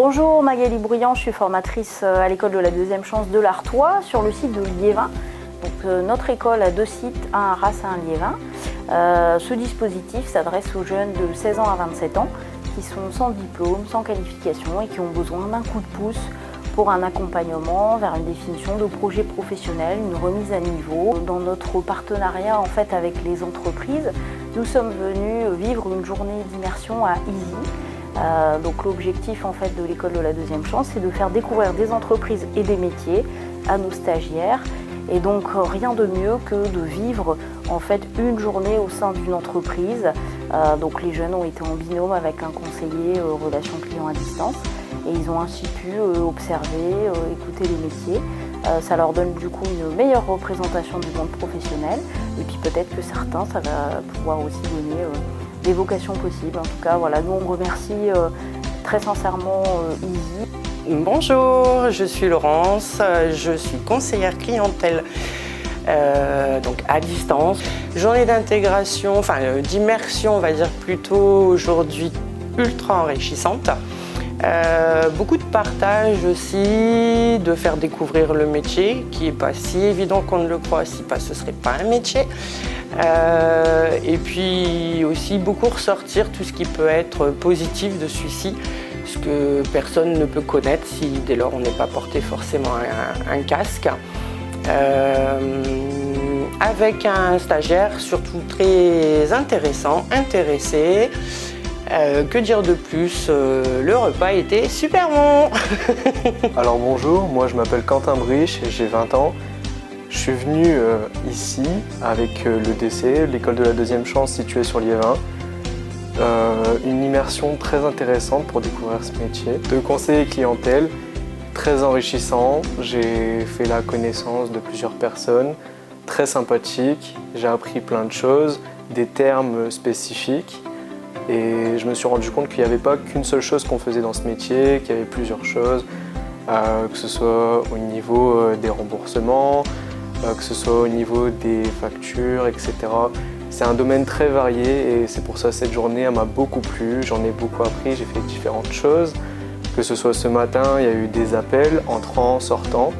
Bonjour, Magali Bruyant, je suis formatrice à l'école de la deuxième chance de l'Artois sur le site de Liévin. Donc, notre école a deux sites, un à Arras et un à Liévin. Ce dispositif s'adresse aux jeunes de 16 ans à 27 ans qui sont sans diplôme, sans qualification et qui ont besoin d'un coup de pouce pour un accompagnement vers une définition de projet professionnel, une remise à niveau. Dans notre partenariat avec les entreprises, nous sommes venus vivre une journée d'immersion à Easy. Donc l'objectif de l'école de la deuxième chance, c'est de faire découvrir des entreprises et des métiers à nos stagiaires. Et donc rien de mieux que de vivre une journée au sein d'une entreprise. Donc les jeunes ont été en binôme avec un conseiller relations clients à distance et ils ont ainsi pu observer, écouter les métiers. Ça leur donne du coup une meilleure représentation du monde professionnel et puis peut-être que certains, ça va pouvoir aussi donner des vocations possibles. En tout cas, voilà, nous on remercie très sincèrement Easy. Bonjour, je suis Laurence, je suis conseillère clientèle donc à distance. Journée d'intégration, d'immersion, on va dire plutôt aujourd'hui ultra enrichissante. Beaucoup de partage aussi, de faire découvrir le métier qui n'est pas si évident qu'on ne le croit, si pas ce ne serait pas un métier. Et puis aussi beaucoup ressortir tout ce qui peut être positif de celui-ci, ce que personne ne peut connaître si dès lors on n'est pas porté forcément un casque. Avec un stagiaire surtout très intéressant, intéressé. Que dire de plus, le repas était super bon. Alors bonjour, moi je m'appelle Quentin Briche et j'ai 20 ans. Je suis venu ici avec l'EDC, l'école de la deuxième chance située sur Liévin. Une immersion très intéressante pour découvrir ce métier. De conseiller clientèle, très enrichissant. J'ai fait la connaissance de plusieurs personnes, très sympathiques. J'ai appris plein de choses, des termes spécifiques. Et je me suis rendu compte qu'il n'y avait pas qu'une seule chose qu'on faisait dans ce métier, qu'il y avait plusieurs choses, que ce soit au niveau des remboursements, que ce soit au niveau des factures, etc. C'est un domaine très varié et c'est pour ça que cette journée m'a beaucoup plu, j'en ai beaucoup appris, j'ai fait différentes choses. Que ce soit ce matin, il y a eu des appels entrants, sortants.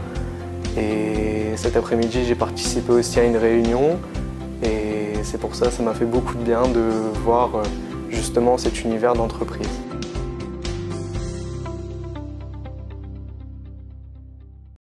Et cet après-midi, j'ai participé aussi à une réunion. Et c'est pour ça m'a fait beaucoup de bien de voir justement cet univers d'entreprise.